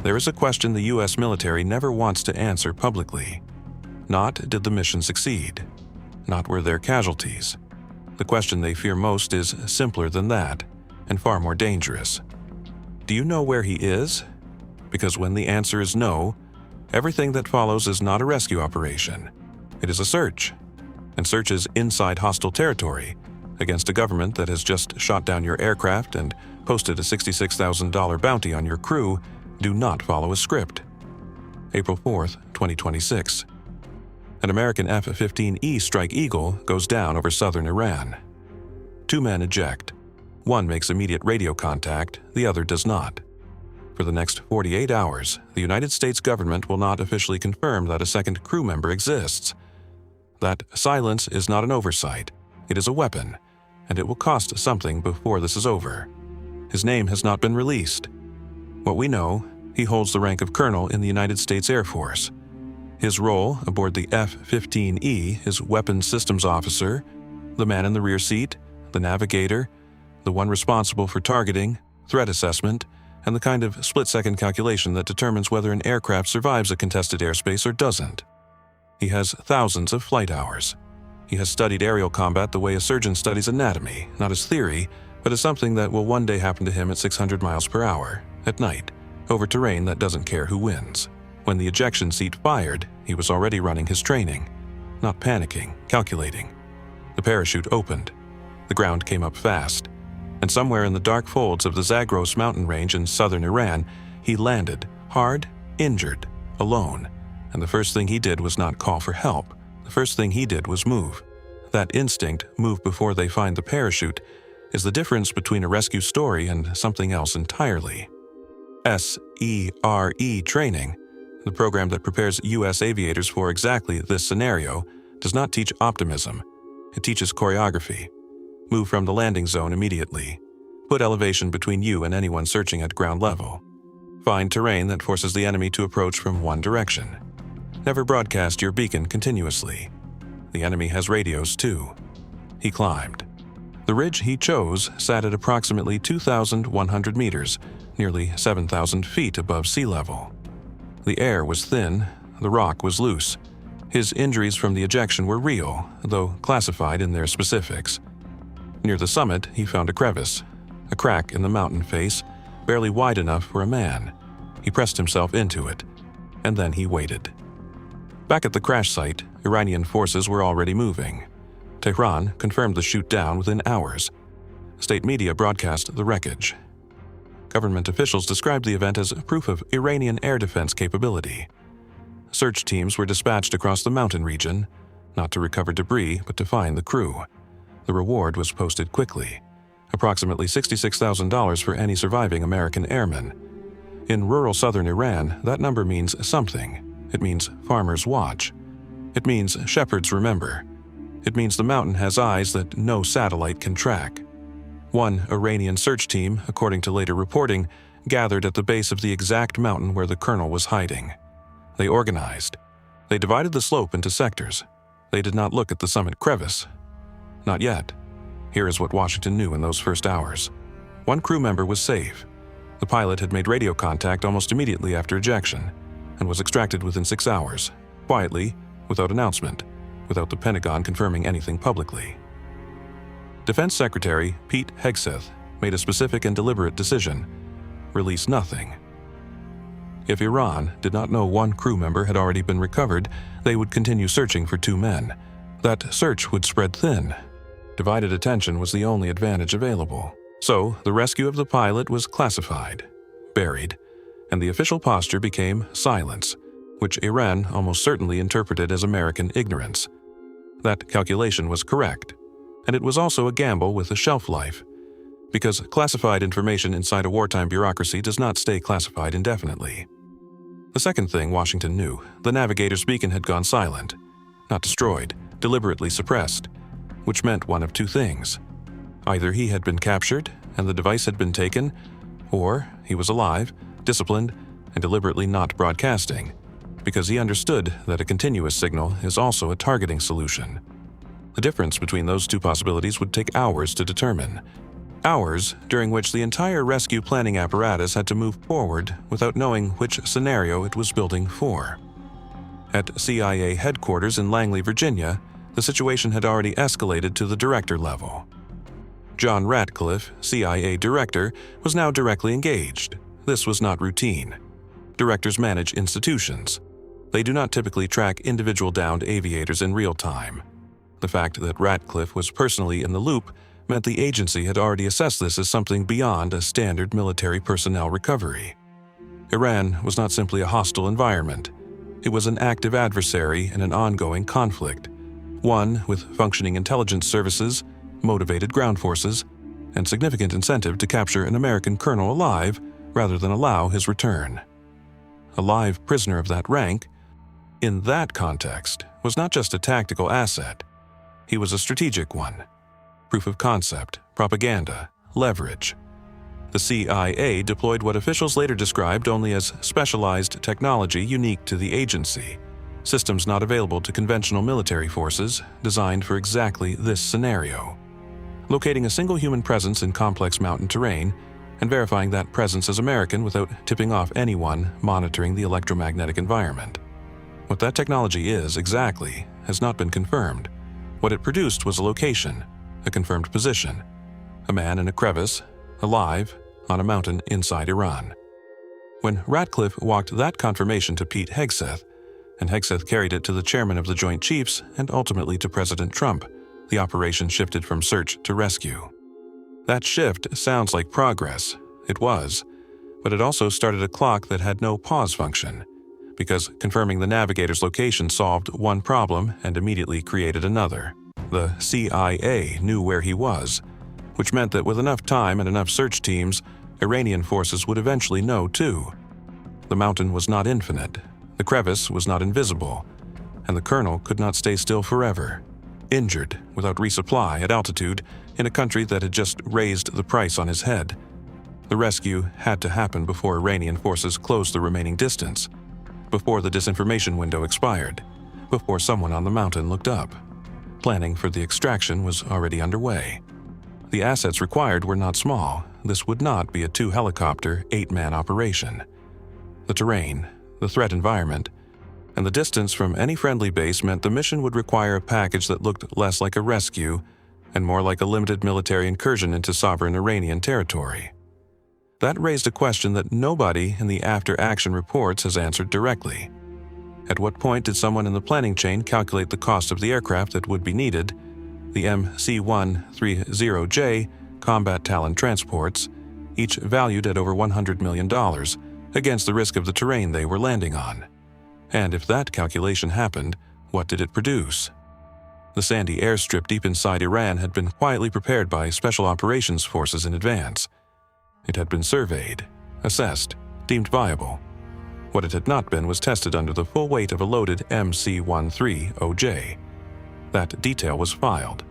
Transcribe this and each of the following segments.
There is a question the U.S. military never wants to answer publicly. Not did the mission succeed. Not were there casualties. The question they fear most is simpler than that, and far more dangerous. Do you know where he is? Because when the answer is no, everything that follows is not a rescue operation. It is a search. And searches inside hostile territory, against a government that has just shot down your aircraft and posted a $66,000 bounty on your crew, do not follow a script. April 4th, 2026. An American F-15E Strike Eagle goes down over southern Iran. 2 men eject. One makes immediate radio contact, the other does not. For the next 48 hours, the United States government will not officially confirm that a second crew member exists. That silence is not an oversight, it is a weapon, and it will cost something before this is over. His name has not been released. What we know, he holds the rank of colonel in the United States Air Force. His role aboard the F-15E is weapons systems officer, the man in the rear seat, the navigator, the one responsible for targeting, threat assessment, and the kind of split-second calculation that determines whether an aircraft survives a contested airspace or doesn't. He has thousands of flight hours. He has studied aerial combat the way a surgeon studies anatomy, not as theory, but as something that will one day happen to him at 600 miles per hour, at night, over terrain that doesn't care who wins. When the ejection seat fired, he was already running his training, not panicking, calculating. The parachute opened. The ground came up fast, and somewhere in the dark folds of the Zagros mountain range in southern Iran, he landed, hard, injured, alone. And the first thing he did was not call for help. The first thing he did was move. That instinct, move before they find the parachute, is the difference between a rescue story and something else entirely. SERE training, the program that prepares U.S. aviators for exactly this scenario, does not teach optimism. It teaches choreography. Move from the landing zone immediately. Put elevation between you and anyone searching at ground level. Find terrain that forces the enemy to approach from one direction. Never broadcast your beacon continuously. The enemy has radios too. He climbed. The ridge he chose sat at approximately 2,100 meters, nearly 7,000 feet above sea level. The air was thin, the rock was loose. His injuries from the ejection were real, though classified in their specifics. Near the summit, he found a crevice, a crack in the mountain face, barely wide enough for a man. He pressed himself into it, and then he waited. Back at the crash site, Iranian forces were already moving. Tehran confirmed the shoot-down within hours. State media broadcast the wreckage. Government officials described the event as proof of Iranian air defense capability. Search teams were dispatched across the mountain region, not to recover debris, but to find the crew. The reward was posted quickly, approximately $66,000 for any surviving American airman. In rural southern Iran, that number means something. It means farmers watch. It means shepherds remember. It means the mountain has eyes that no satellite can track. One Iranian search team, according to later reporting, gathered at the base of the exact mountain where the colonel was hiding. They organized. They divided the slope into sectors. They did not look at the summit crevice. Not yet. Here is what Washington knew in those first hours. One crew member was safe. The pilot had made radio contact almost immediately after ejection and was extracted within 6 hours, quietly, without announcement, without the Pentagon confirming anything publicly. Defense Secretary Pete Hegseth made a specific and deliberate decision: release nothing. If Iran did not know one crew member had already been recovered, they would continue searching for 2 men. That search would spread thin. Divided attention was the only advantage available. So, the rescue of the pilot was classified, buried, and the official posture became silence, which Iran almost certainly interpreted as American ignorance. That calculation was correct, and it was also a gamble with a shelf life, because classified information inside a wartime bureaucracy does not stay classified indefinitely. The second thing Washington knew, the Navigator's beacon had gone silent, not destroyed, deliberately suppressed, which meant one of 2 things. Either he had been captured and the device had been taken, or he was alive, disciplined, and deliberately not broadcasting, because he understood that a continuous signal is also a targeting solution. The difference between those 2 possibilities would take hours to determine. Hours during which the entire rescue planning apparatus had to move forward without knowing which scenario it was building for. At CIA headquarters in Langley, Virginia, the situation had already escalated to the director level. John Ratcliffe, CIA director, was now directly engaged. This was not routine. Directors manage institutions. They do not typically track individual downed aviators in real time. The fact that Ratcliffe was personally in the loop meant the agency had already assessed this as something beyond a standard military personnel recovery. Iran was not simply a hostile environment. It was an active adversary in an ongoing conflict, one with functioning intelligence services, motivated ground forces, and significant incentive to capture an American colonel alive rather than allow his return. A live prisoner of that rank, in that context, was not just a tactical asset. He was a strategic one. Proof of concept, propaganda, leverage. The CIA deployed what officials later described only as specialized technology unique to the agency, systems not available to conventional military forces designed for exactly this scenario. Locating a single human presence in complex mountain terrain and verifying that presence as American without tipping off anyone monitoring the electromagnetic environment. What that technology is exactly has not been confirmed. What it produced was a location, a confirmed position, a man in a crevice, alive, on a mountain inside Iran. When Ratcliffe walked that confirmation to Pete Hegseth, and Hegseth carried it to the chairman of the Joint Chiefs and ultimately to President Trump, the operation shifted from search to rescue. That shift sounds like progress. It was, but it also started a clock that had no pause function, because confirming the Navigator's location solved one problem and immediately created another. The CIA knew where he was, which meant that with enough time and enough search teams, Iranian forces would eventually know too. The mountain was not infinite, the crevice was not invisible, and the colonel could not stay still forever, injured, without resupply at altitude, in a country that had just raised the price on his head. The rescue had to happen before Iranian forces closed the remaining distance, before the disinformation window expired, before someone on the mountain looked up. Planning for the extraction was already underway. The assets required were not small. This would not be a 2-helicopter, 8-man operation. The terrain, the threat environment, and the distance from any friendly base meant the mission would require a package that looked less like a rescue and more like a limited military incursion into sovereign Iranian territory. That raised a question that nobody in the after-action reports has answered directly. At what point did someone in the planning chain calculate the cost of the aircraft that would be needed, the MC-130J combat Talon transports, each valued at over $100 million, against the risk of the terrain they were landing on? And if that calculation happened, what did it produce? The sandy airstrip deep inside Iran had been quietly prepared by special operations forces in advance. It had been surveyed, assessed, deemed viable. What it had not been was tested under the full weight of a loaded MC-130J. That detail was filed.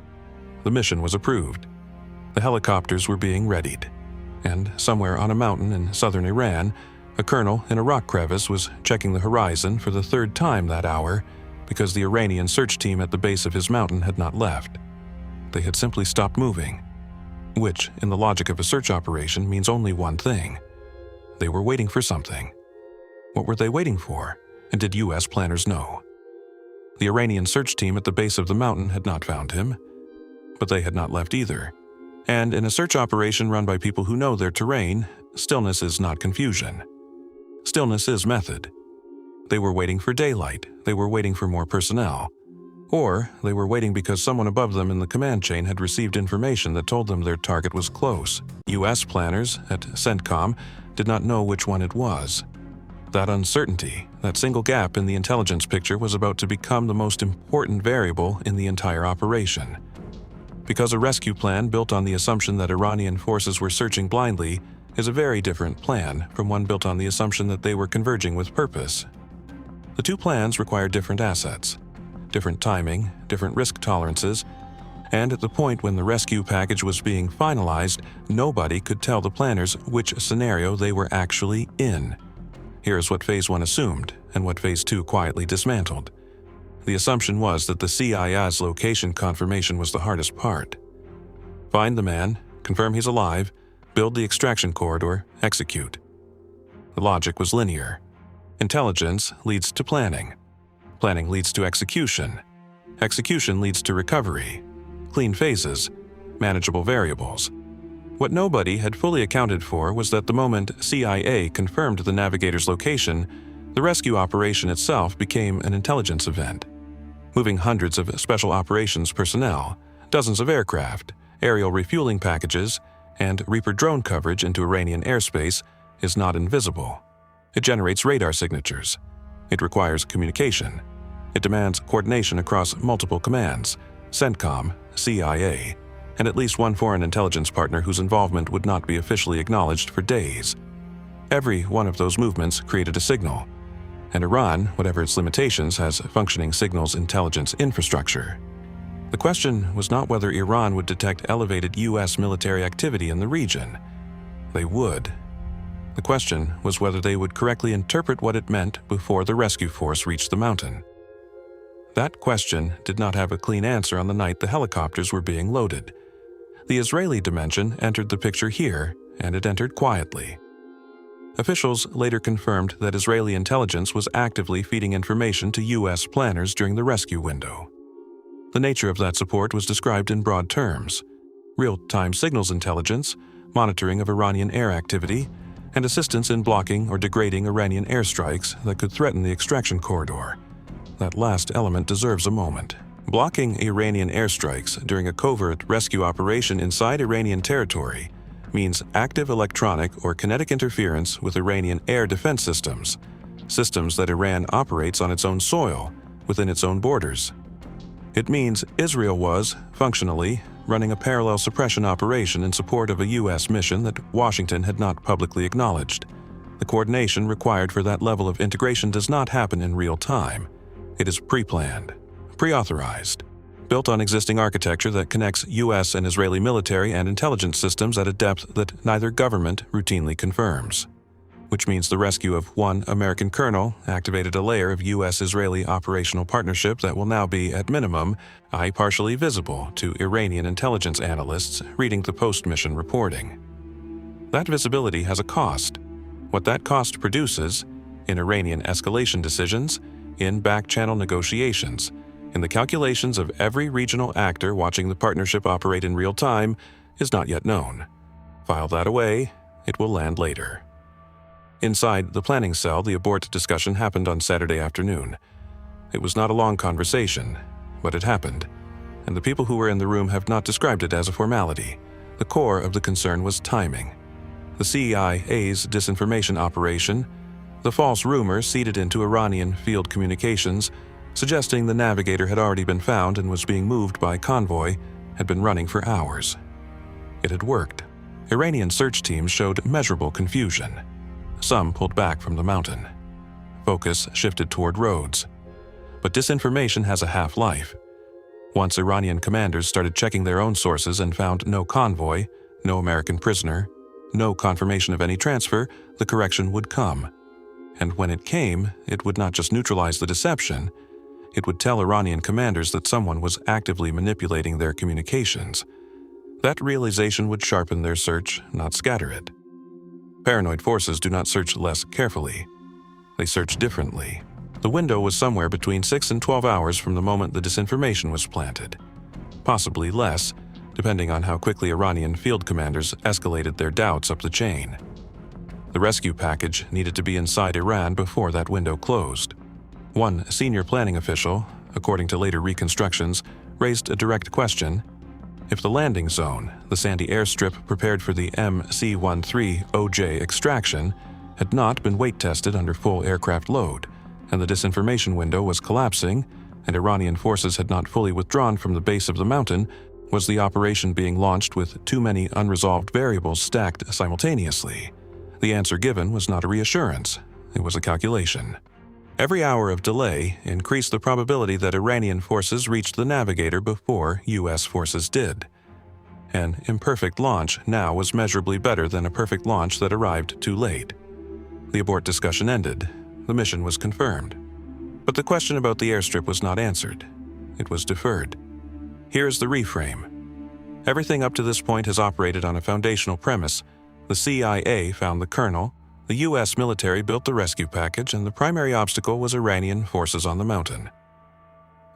The mission was approved. The helicopters were being readied. And somewhere on a mountain in southern Iran, a colonel in a rock crevice was checking the horizon for the 3rd time that hour because the Iranian search team at the base of his mountain had not left. They had simply stopped moving, which, in the logic of a search operation, means only one thing. They were waiting for something. What were they waiting for, and did U.S. planners know? The Iranian search team at the base of the mountain had not found him, but they had not left either. And in a search operation run by people who know their terrain, stillness is not confusion. Stillness is method. They were waiting for daylight, they were waiting for more personnel, or they were waiting because someone above them in the command chain had received information that told them their target was close. U.S. planners at CENTCOM did not know which one it was. That uncertainty, that single gap in the intelligence picture, was about to become the most important variable in the entire operation. Because a rescue plan built on the assumption that Iranian forces were searching blindly is a very different plan from one built on the assumption that they were converging with purpose. The two plans require different assets, different timing, different risk tolerances, and at the point when the rescue package was being finalized, nobody could tell the planners which scenario they were actually in. Here's what Phase 1 assumed, and what Phase 2 quietly dismantled. The assumption was that the CIA's location confirmation was the hardest part. Find the man, confirm he's alive, build the extraction corridor, execute. The logic was linear. Intelligence leads to planning. Planning leads to execution. Execution leads to recovery. Clean phases, manageable variables. What nobody had fully accounted for was that the moment CIA confirmed the Navigator's location, the rescue operation itself became an intelligence event. Moving hundreds of special operations personnel, dozens of aircraft, aerial refueling packages, and Reaper drone coverage into Iranian airspace is not invisible. It generates radar signatures. It requires communication. It demands coordination across multiple commands, CENTCOM, CIA, and at least one foreign intelligence partner whose involvement would not be officially acknowledged for days. Every one of those movements created a signal, and Iran, whatever its limitations, has functioning signals intelligence infrastructure. The question was not whether Iran would detect elevated U.S. military activity in the region. They would. The question was whether they would correctly interpret what it meant before the rescue force reached the mountain. That question did not have a clean answer on the night the helicopters were being loaded. The Israeli dimension entered the picture here, and it entered quietly. Officials later confirmed that Israeli intelligence was actively feeding information to U.S. planners during the rescue window. The nature of that support was described in broad terms: real-time signals intelligence, monitoring of Iranian air activity, and assistance in blocking or degrading Iranian airstrikes that could threaten the extraction corridor. That last element deserves a moment. Blocking Iranian airstrikes during a covert rescue operation inside Iranian territory means active electronic or kinetic interference with Iranian air defense systems, systems that Iran operates on its own soil, within its own borders. It means Israel was, functionally, running a parallel suppression operation in support of a U.S. mission that Washington had not publicly acknowledged. The coordination required for that level of integration does not happen in real time. It is pre-planned, pre-authorized, built on existing architecture that connects U.S. and Israeli military and intelligence systems at a depth that neither government routinely confirms. Which means the rescue of one American colonel activated a layer of U.S.-Israeli operational partnership that will now be, at minimum, partially visible to Iranian intelligence analysts reading the post-mission reporting. That visibility has a cost. What that cost produces, in Iranian escalation decisions, in back-channel negotiations, in the calculations of every regional actor watching the partnership operate in real time, is not yet known. File that away, it will land later. Inside the planning cell, the abort discussion happened on Saturday afternoon. It was not a long conversation, but it happened, and the people who were in the room have not described it as a formality. The core of the concern was timing. The CIA's disinformation operation, the false rumor seeded into Iranian field communications, suggesting the Navigator had already been found and was being moved by convoy, had been running for hours. It had worked. Iranian search teams showed measurable confusion. Some pulled back from the mountain. Focus shifted toward roads. But disinformation has a half-life. Once Iranian commanders started checking their own sources and found no convoy, no American prisoner, no confirmation of any transfer, the correction would come. And when it came, it would not just neutralize the deception, it would tell Iranian commanders that someone was actively manipulating their communications. That realization would sharpen their search, not scatter it. Paranoid forces do not search less carefully. They search differently. The window was somewhere between 6 and 12 hours from the moment the disinformation was planted. Possibly less, depending on how quickly Iranian field commanders escalated their doubts up the chain. The rescue package needed to be inside Iran before that window closed. One senior planning official, according to later reconstructions, raised a direct question. If the landing zone, the sandy airstrip prepared for the MC-13OJ extraction, had not been weight-tested under full aircraft load, and the disinformation window was collapsing, and Iranian forces had not fully withdrawn from the base of the mountain, was the operation being launched with too many unresolved variables stacked simultaneously? The answer given was not a reassurance, it was a calculation. Every hour of delay increased the probability that Iranian forces reached the Navigator before U.S. forces did. An imperfect launch now was measurably better than a perfect launch that arrived too late. The abort discussion ended. The mission was confirmed. But the question about the airstrip was not answered. It was deferred. Here is the reframe. Everything up to this point has operated on a foundational premise. The CIA found the colonel, the U.S. military built the rescue package, and the primary obstacle was Iranian forces on the mountain.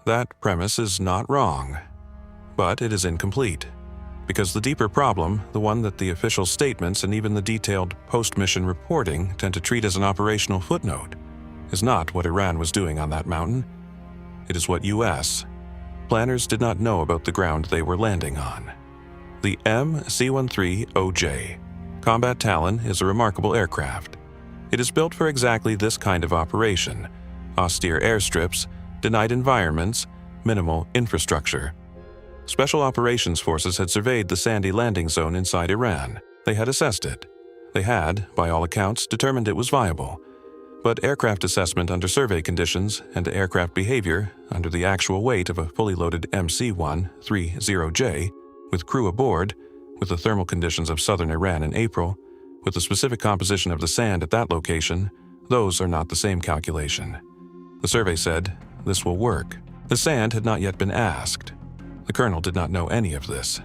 That premise is not wrong, but it is incomplete, because the deeper problem, the one that the official statements and even the detailed post-mission reporting tend to treat as an operational footnote, is not what Iran was doing on that mountain. It is what U.S. planners did not know about the ground they were landing on. The MC-13OJ Combat Talon is a remarkable aircraft. It is built for exactly this kind of operation: austere airstrips, denied environments, minimal infrastructure. Special Operations Forces had surveyed the sandy landing zone inside Iran. They had assessed it. They had, by all accounts, determined it was viable. But aircraft assessment under survey conditions and aircraft behavior under the actual weight of a fully loaded MC-130J, with crew aboard, with the thermal conditions of southern Iran in April, with the specific composition of the sand at that location, those are not the same calculation. The survey said, this will work. The sand had not yet been asked. The colonel did not know any of this.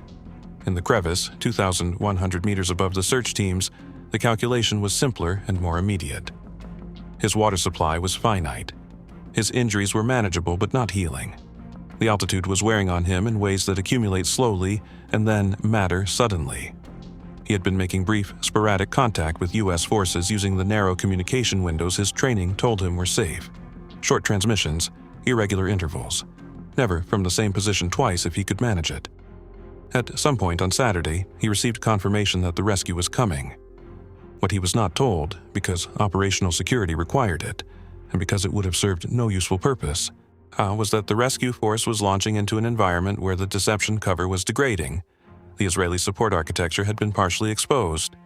In the crevice, 2,100 meters above the search teams, the calculation was simpler and more immediate. His water supply was finite. His injuries were manageable but not healing. The altitude was wearing on him in ways that accumulate slowly and then matter suddenly. He had been making brief, sporadic contact with U.S. forces using the narrow communication windows his training told him were safe. Short transmissions, irregular intervals. Never from the same position twice if he could manage it. At some point on Saturday, he received confirmation that the rescue was coming. What he was not told, because operational security required it, and because it would have served no useful purpose, was that the rescue force was launching into an environment where the deception cover was degrading. The Israeli support architecture had been partially exposed.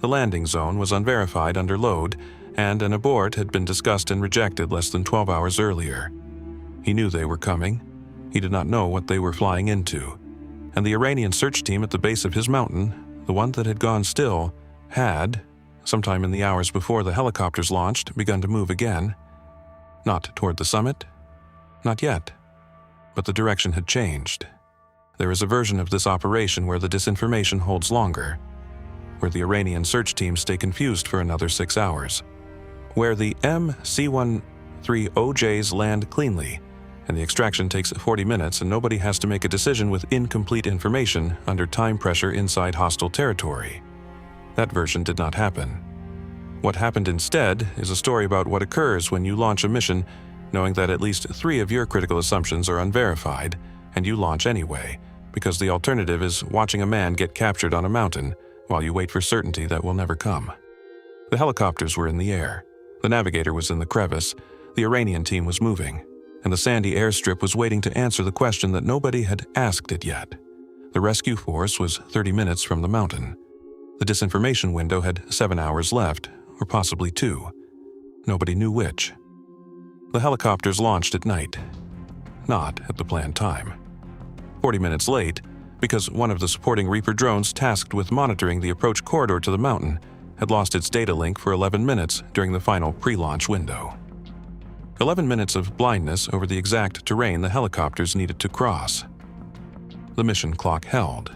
The landing zone was unverified under load, and an abort had been discussed and rejected less than 12 hours earlier. He knew they were coming. He did not know what they were flying into. And the Iranian search team at the base of his mountain, the one that had gone still, had, sometime in the hours before the helicopters launched, begun to move again. Not toward the summit. Not yet. But the direction had changed. There is a version of this operation where the disinformation holds longer, where the Iranian search teams stay confused for another 6 hours, where the MC-130Js land cleanly, and the extraction takes 40 minutes and nobody has to make a decision with incomplete information under time pressure inside hostile territory. That version did not happen. What happened instead is a story about what occurs when you launch a mission knowing that at least 3 of your critical assumptions are unverified, and you launch anyway, because the alternative is watching a man get captured on a mountain while you wait for certainty that will never come. The helicopters were in the air. The Navigator was in the crevice. The Iranian team was moving. And the sandy airstrip was waiting to answer the question that nobody had asked it yet. The rescue force was 30 minutes from the mountain. The disinformation window had 7 hours left, or possibly 2. Nobody knew which. The helicopters launched at night, not at the planned time. 40 minutes late, because one of the supporting Reaper drones tasked with monitoring the approach corridor to the mountain had lost its data link for 11 minutes during the final pre-launch window. 11 minutes of blindness over the exact terrain the helicopters needed to cross. The mission clock held.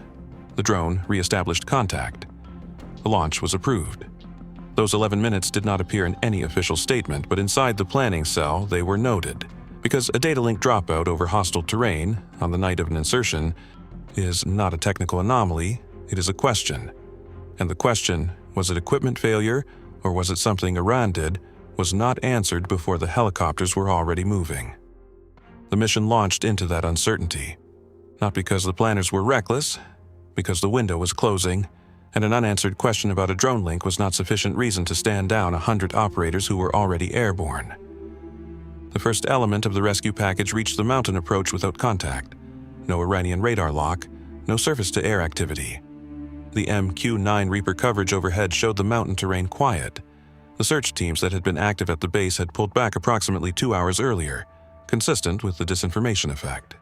The drone re-established contact. The launch was approved. Those 11 minutes did not appear in any official statement, but inside the planning cell they were noted, because a data link dropout over hostile terrain on the night of an insertion is not a technical anomaly, it is a question. And the question, was it equipment failure or was it something Iran did, was not answered before the helicopters were already moving. The mission launched into that uncertainty, not because the planners were reckless, because the window was closing, and an unanswered question about a drone link was not sufficient reason to stand down 100 operators who were already airborne. The first element of the rescue package reached the mountain approach without contact. No Iranian radar lock, no surface-to-air activity. The MQ-9 Reaper coverage overhead showed the mountain terrain quiet. The search teams that had been active at the base had pulled back approximately 2 hours earlier, consistent with the disinformation effect.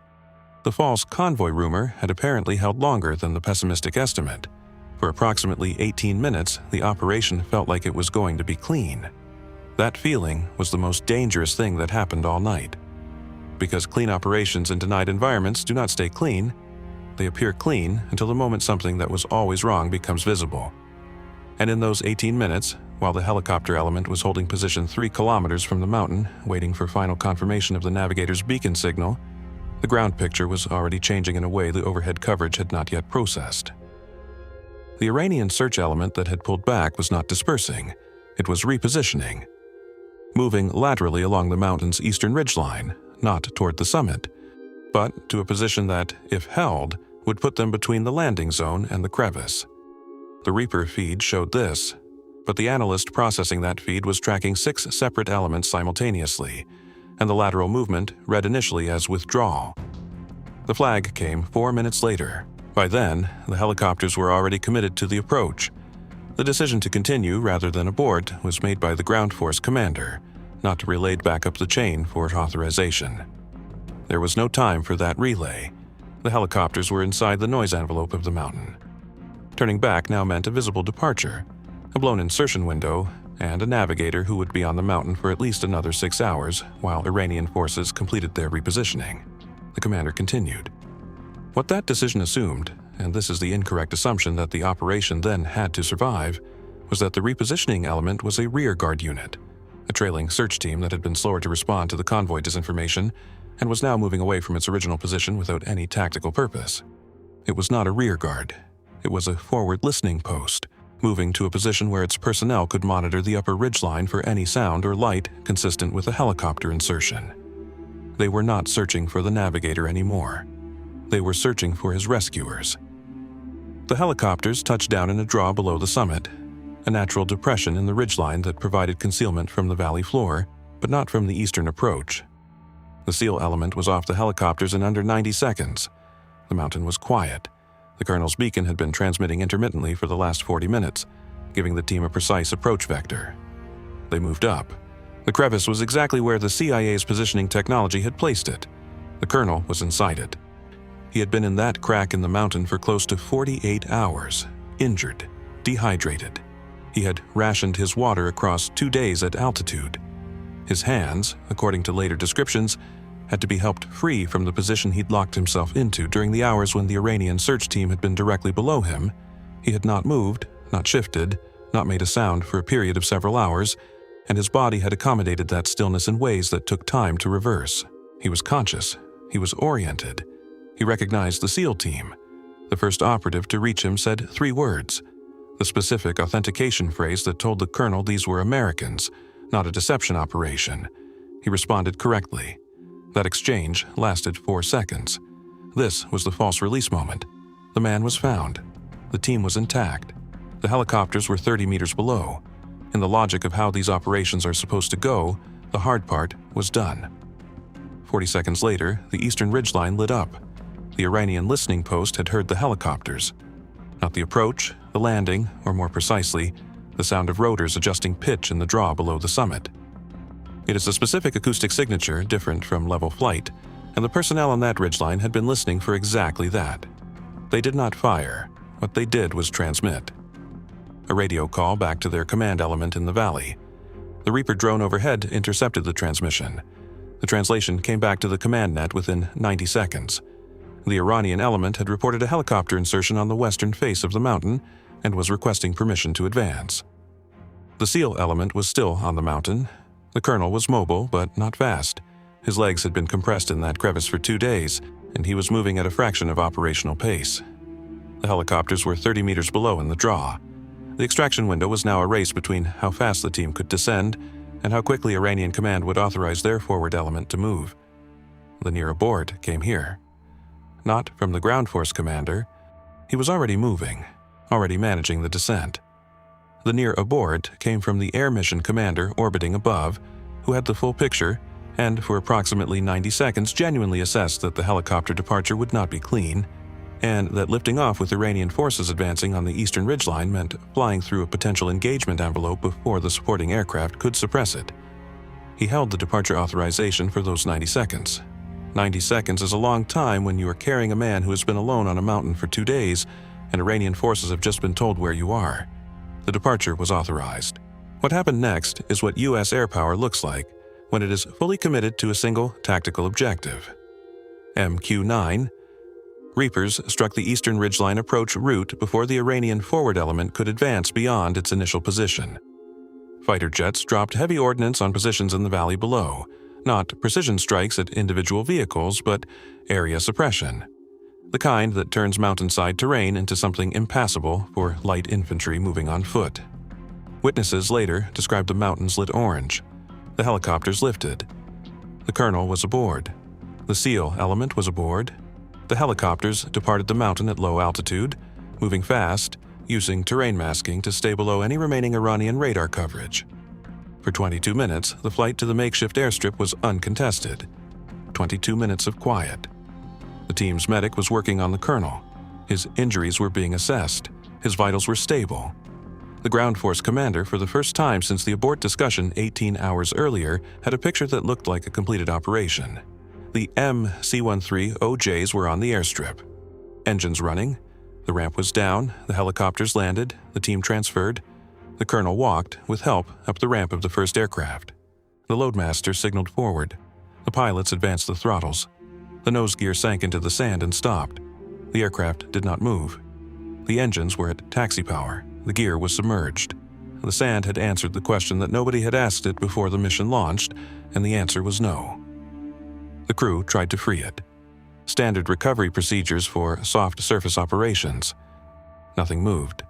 The false convoy rumor had apparently held longer than the pessimistic estimate. For approximately 18 minutes, the operation felt like it was going to be clean. That feeling was the most dangerous thing that happened all night. Because clean operations in denied environments do not stay clean, They appear clean until the moment something that was always wrong becomes visible. And in those 18 minutes, while the helicopter element was holding position 3 kilometers from the mountain, waiting for final confirmation of the Navigator's beacon signal, the ground picture was already changing in a way the overhead coverage had not yet processed. The Iranian search element that had pulled back was not dispersing, it was repositioning, moving laterally along the mountain's eastern ridgeline, not toward the summit, but to a position that, if held, would put them between the landing zone and the crevice. The Reaper feed showed this, but the analyst processing that feed was tracking 6 separate elements simultaneously, and the lateral movement read initially as withdrawal. The flag came 4 minutes later. By then, the helicopters were already committed to the approach. The decision to continue rather than abort was made by the ground force commander, not relayed back up the chain for authorization. There was no time for that relay. The helicopters were inside the noise envelope of the mountain. Turning back now meant a visible departure, a blown insertion window, and a navigator who would be on the mountain for at least another 6 hours while Iranian forces completed their repositioning. The commander continued. What that decision assumed, and this is the incorrect assumption that the operation then had to survive, was that the repositioning element was a rearguard unit, a trailing search team that had been slower to respond to the convoy disinformation and was now moving away from its original position without any tactical purpose. It was not a rearguard. It was a forward listening post, moving to a position where its personnel could monitor the upper ridgeline for any sound or light consistent with a helicopter insertion. They were not searching for the Navigator anymore. They were searching for his rescuers. The helicopters touched down in a draw below the summit, a natural depression in the ridgeline that provided concealment from the valley floor, but not from the eastern approach. The SEAL element was off the helicopters in under 90 seconds. The mountain was quiet. The colonel's beacon had been transmitting intermittently for the last 40 minutes, giving the team a precise approach vector. They moved up. The crevice was exactly where the CIA's positioning technology had placed it. The colonel was inside it. He had been in that crack in the mountain for close to 48 hours, injured, dehydrated. He had rationed his water across 2 days at altitude. His hands, according to later descriptions, had to be helped free from the position he'd locked himself into during the hours when the Iranian search team had been directly below him. He had not moved, not shifted, not made a sound for a period of several hours, and his body had accommodated that stillness in ways that took time to reverse. He was conscious. He was oriented. He recognized the SEAL team. The first operative to reach him said 3 words, the specific authentication phrase that told the colonel these were Americans, not a deception operation. He responded correctly. That exchange lasted 4 seconds. This was the false release moment. The man was found. The team was intact. The helicopters were 30 meters below. In the logic of how these operations are supposed to go, the hard part was done. 40 seconds later, the eastern ridgeline lit up. The Iranian listening post had heard the helicopters. Not the approach, the landing, or more precisely, the sound of rotors adjusting pitch in the draw below the summit. It is a specific acoustic signature different from level flight, and the personnel on that ridgeline had been listening for exactly that. They did not fire. What they did was transmit. A radio call back to their command element in the valley. The Reaper drone overhead intercepted the transmission. The translation came back to the command net within 90 seconds. The Iranian element had reported a helicopter insertion on the western face of the mountain and was requesting permission to advance. The SEAL element was still on the mountain. The colonel was mobile, but not fast. His legs had been compressed in that crevice for 2 days, and he was moving at a fraction of operational pace. The helicopters were 30 meters below in the draw. The extraction window was now a race between how fast the team could descend and how quickly Iranian command would authorize their forward element to move. The near abort came here. Not from the ground force commander. He was already moving, already managing the descent. The near abort came from the air mission commander orbiting above, who had the full picture and for approximately 90 seconds genuinely assessed that the helicopter departure would not be clean, and that lifting off with Iranian forces advancing on the eastern ridgeline meant flying through a potential engagement envelope before the supporting aircraft could suppress it. He held the departure authorization for those 90 seconds. 90 seconds is a long time when you are carrying a man who has been alone on a mountain for 2 days, and Iranian forces have just been told where you are. The departure was authorized. What happened next is what U.S. air power looks like when it is fully committed to a single tactical objective. MQ-9, Reapers struck the eastern ridgeline approach route before the Iranian forward element could advance beyond its initial position. Fighter jets dropped heavy ordnance on positions in the valley below, not precision strikes at individual vehicles, but area suppression, the kind that turns mountainside terrain into something impassable for light infantry moving on foot. Witnesses later described the mountains lit orange. The helicopters lifted. The colonel was aboard. The SEAL element was aboard. The helicopters departed the mountain at low altitude, moving fast, using terrain masking to stay below any remaining Iranian radar coverage. For 22 minutes, the flight to the makeshift airstrip was uncontested. 22 minutes of quiet. The team's medic was working on the colonel. His injuries were being assessed. His vitals were stable. The ground force commander, for the first time since the abort discussion 18 hours earlier, had a picture that looked like a completed operation. The MC-13OJs were on the airstrip. Engines running. The ramp was down, the helicopters landed, the team transferred. The colonel walked, with help, up the ramp of the first aircraft. The loadmaster signaled forward. The pilots advanced the throttles. The nose gear sank into the sand and stopped. The aircraft did not move. The engines were at taxi power. The gear was submerged. The sand had answered the question that nobody had asked it before the mission launched, and the answer was no. The crew tried to free it. Standard recovery procedures for soft surface operations. Nothing moved.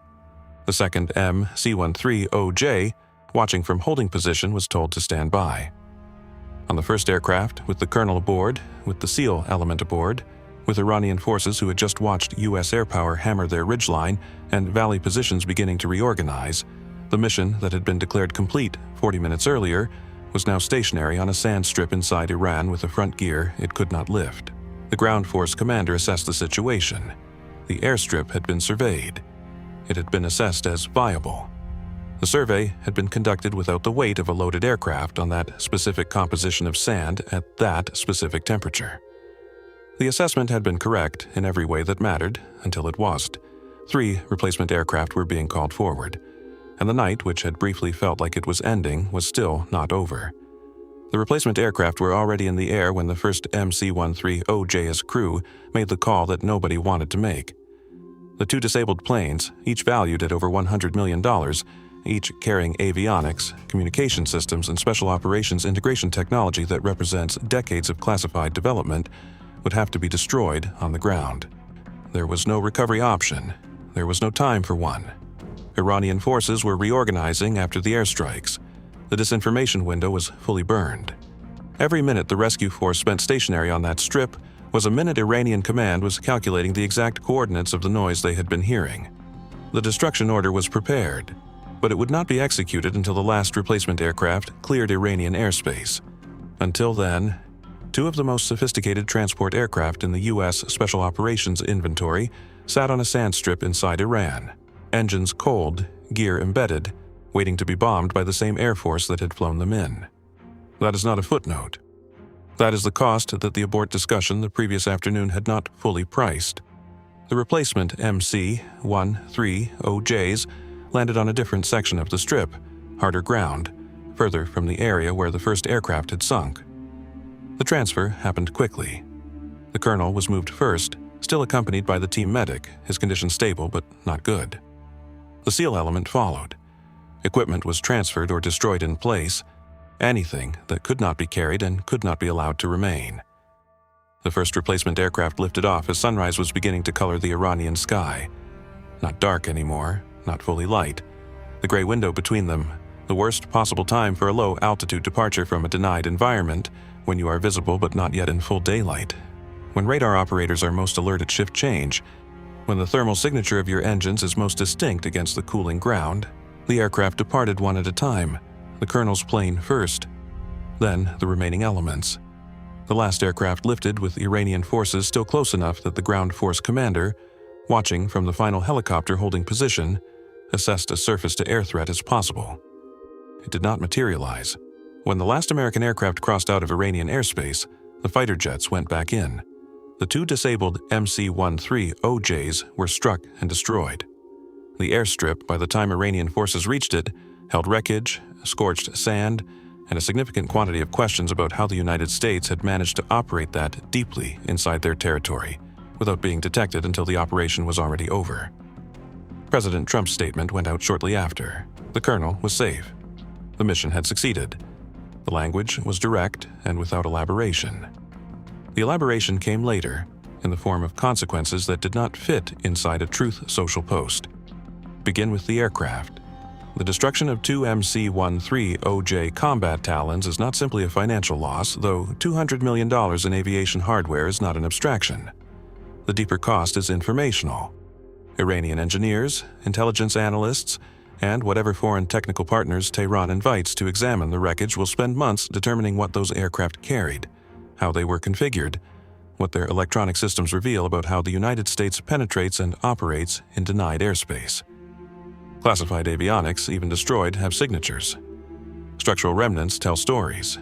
The second MC-13OJ, watching from holding position, was told to stand by. On the first aircraft, with the colonel aboard, with the SEAL element aboard, with Iranian forces who had just watched U.S. air power hammer their ridgeline and valley positions beginning to reorganize, the mission that had been declared complete 40 minutes earlier was now stationary on a sand strip inside Iran with a front gear it could not lift. The ground force commander assessed the situation. The airstrip had been surveyed. It had been assessed as viable. The survey had been conducted without the weight of a loaded aircraft on that specific composition of sand at that specific temperature. The assessment had been correct in every way that mattered until it wasn't. 3 replacement aircraft were being called forward, and the night, which had briefly felt like it was ending, was still not over. The replacement aircraft were already in the air when the first MC-13OJ's crew made the call that nobody wanted to make. The 2 disabled planes, each valued at over $100 million, each carrying avionics, communication systems, and special operations integration technology that represents decades of classified development, would have to be destroyed on the ground. There was no recovery option. There was no time for one. Iranian forces were reorganizing after the airstrikes. The disinformation window was fully burned. Every minute the rescue force spent stationary on that strip was a minute Iranian command was calculating the exact coordinates of the noise they had been hearing. The destruction order was prepared, but it would not be executed until the last replacement aircraft cleared Iranian airspace. Until then, 2 of the most sophisticated transport aircraft in the U.S. Special Operations inventory sat on a sand strip inside Iran, engines cold, gear embedded, waiting to be bombed by the same Air Force that had flown them in. That is not a footnote. That is the cost that the abort discussion the previous afternoon had not fully priced. The replacement MC-13OJs landed on a different section of the strip, harder ground, further from the area where the first aircraft had sunk. The transfer happened quickly. The colonel was moved first, still accompanied by the team medic, his condition stable but not good. The SEAL element followed. Equipment was transferred or destroyed in place, anything that could not be carried and could not be allowed to remain. The first replacement aircraft lifted off as sunrise was beginning to color the Iranian sky. Not dark anymore, not fully light. The gray window between them, the worst possible time for a low-altitude departure from a denied environment, when you are visible but not yet in full daylight. When radar operators are most alert at shift change, when the thermal signature of your engines is most distinct against the cooling ground, the aircraft departed one at a time, the colonel's plane first, then the remaining elements. The last aircraft lifted with Iranian forces still close enough that the ground force commander, watching from the final helicopter holding position, assessed a surface-to-air threat as possible. It did not materialize. When the last American aircraft crossed out of Iranian airspace, the fighter jets went back in. The 2 disabled MC-13OJs were struck and destroyed. The airstrip, by the time Iranian forces reached it, held wreckage, scorched sand, and a significant quantity of questions about how the United States had managed to operate that deeply inside their territory, without being detected until the operation was already over. President Trump's statement went out shortly after. The colonel was safe. The mission had succeeded. The language was direct and without elaboration. The elaboration came later, in the form of consequences that did not fit inside a Truth Social post. Begin with the aircraft. The destruction of two MC-13OJ combat Talons is not simply a financial loss, though $200 million in aviation hardware is not an abstraction. The deeper cost is informational. Iranian engineers, intelligence analysts, and whatever foreign technical partners Tehran invites to examine the wreckage will spend months determining what those aircraft carried, how they were configured, what their electronic systems reveal about how the United States penetrates and operates in denied airspace. Classified avionics, even destroyed, have signatures. Structural remnants tell stories.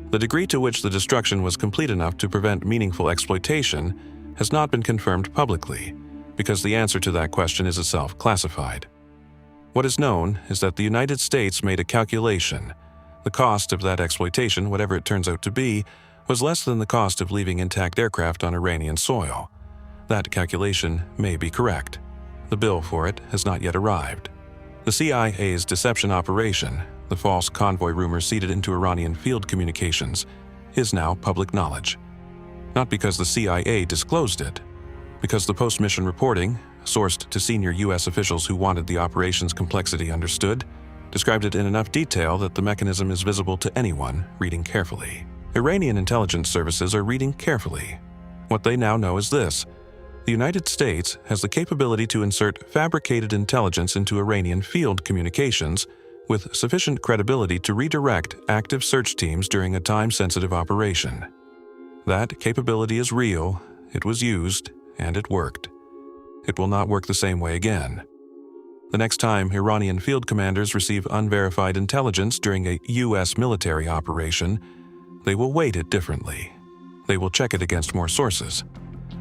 The degree to which the destruction was complete enough to prevent meaningful exploitation has not been confirmed publicly, because the answer to that question is itself classified. What is known is that the United States made a calculation. The cost of that exploitation, whatever it turns out to be, was less than the cost of leaving intact aircraft on Iranian soil. That calculation may be correct. The bill for it has not yet arrived. The CIA's deception operation, the false convoy rumor seeded into Iranian field communications, is now public knowledge. Not because the CIA disclosed it, because the post-mission reporting, sourced to senior U.S. officials who wanted the operation's complexity understood, described it in enough detail that the mechanism is visible to anyone reading carefully. Iranian intelligence services are reading carefully. What they now know is this: the United States has the capability to insert fabricated intelligence into Iranian field communications with sufficient credibility to redirect active search teams during a time-sensitive operation. That capability is real, it was used, and it worked. It will not work the same way again. The next time Iranian field commanders receive unverified intelligence during a U.S. military operation, they will weight it differently. They will check it against more sources.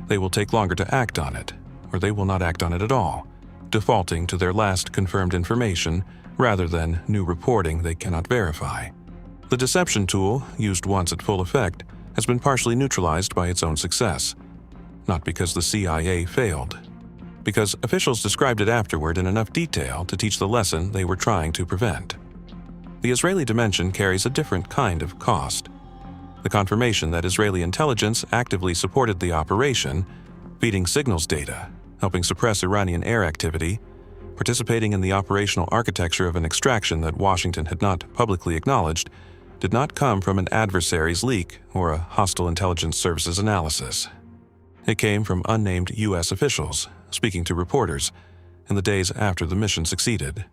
They will take longer to act on it, or they will not act on it at all, defaulting to their last confirmed information rather than new reporting they cannot verify. The deception tool, used once at full effect, has been partially neutralized by its own success. Not because the CIA failed, because officials described it afterward in enough detail to teach the lesson they were trying to prevent. The Israeli dimension carries a different kind of cost. The confirmation that Israeli intelligence actively supported the operation, feeding signals data, helping suppress Iranian air activity, participating in the operational architecture of an extraction that Washington had not publicly acknowledged, did not come from an adversary's leak or a hostile intelligence services analysis. It came from unnamed U.S. officials, speaking to reporters, in the days after the mission succeeded.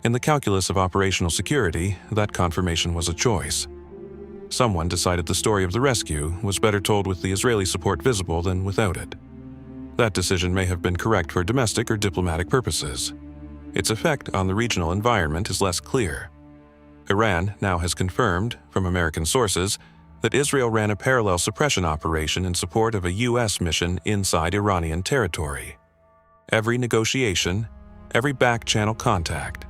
In the calculus of operational security, that confirmation was a choice. Someone decided the story of the rescue was better told with the Israeli support visible than without it. That decision may have been correct for domestic or diplomatic purposes. Its effect on the regional environment is less clear. Iran now has confirmed, from American sources, that Israel ran a parallel suppression operation in support of a U.S. mission inside Iranian territory. Every negotiation, every back-channel contact,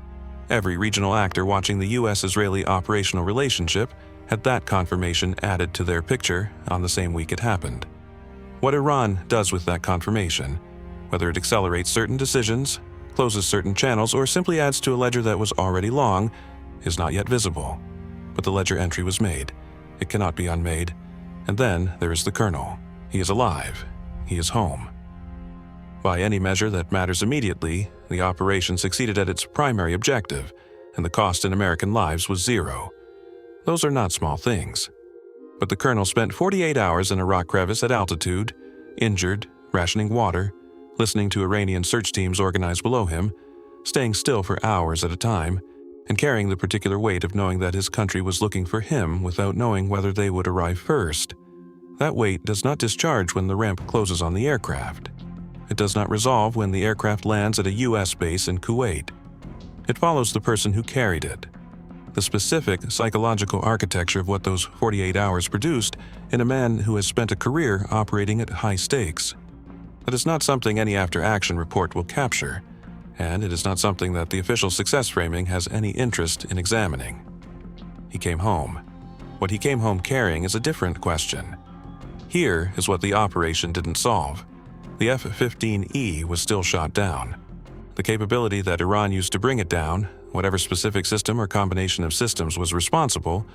every regional actor watching the U.S.-Israeli operational relationship had that confirmation added to their picture on the same week it happened. What Iran does with that confirmation, whether it accelerates certain decisions, closes certain channels, or simply adds to a ledger that was already long, is not yet visible. But the ledger entry was made. It cannot be unmade. And then there is the colonel. He is alive. He is home. By any measure that matters immediately, the operation succeeded at its primary objective, and the cost in American lives was zero. Those are not small things. But the colonel spent 48 hours in a rock crevice at altitude, injured, rationing water, listening to Iranian search teams organized below him, staying still for hours at a time, and carrying the particular weight of knowing that his country was looking for him without knowing whether they would arrive first. That weight does not discharge when the ramp closes on the aircraft. It does not resolve when the aircraft lands at a U.S. base in Kuwait. It follows the person who carried it. The specific psychological architecture of what those 48 hours produced in a man who has spent a career operating at high stakes. That is not something any after-action report will capture, and it is not something that the official success framing has any interest in examining. He came home. What he came home carrying is a different question. Here is what the operation didn't solve. The F-15E was still shot down. The capability that Iran used to bring it down, whatever specific system or combination of systems was responsible,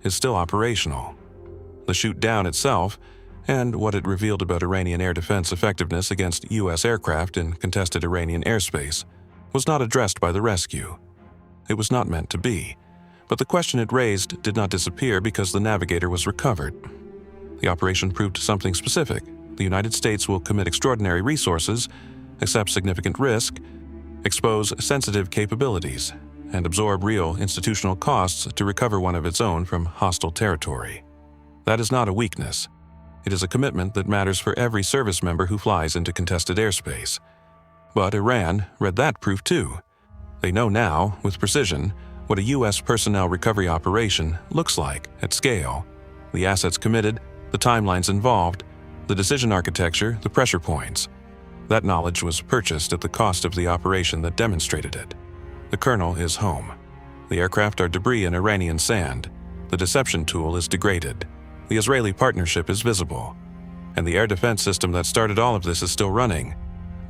is still operational. The shoot-down itself, and what it revealed about Iranian air defense effectiveness against U.S. aircraft in contested Iranian airspace, was not addressed by the rescue. It was not meant to be, but the question it raised did not disappear because the Navigator was recovered. The operation proved something specific. The United States will commit extraordinary resources, accept significant risk, expose sensitive capabilities, and absorb real institutional costs to recover one of its own from hostile territory. That is not a weakness. It is a commitment that matters for every service member who flies into contested airspace. But Iran read that proof too. They know now, with precision, what a U.S. personnel recovery operation looks like at scale. The assets committed, the timelines involved, the decision architecture, the pressure points. That knowledge was purchased at the cost of the operation that demonstrated it. The kernel is home. The aircraft are debris in Iranian sand. The deception tool is degraded. The Israeli partnership is visible. And the air defense system that started all of this is still running.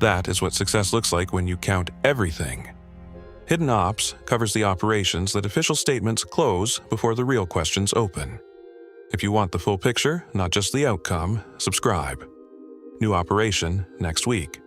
That is what success looks like when you count everything. Hidden Ops covers the operations that official statements close before the real questions open. If you want the full picture, not just the outcome, subscribe. New operation next week.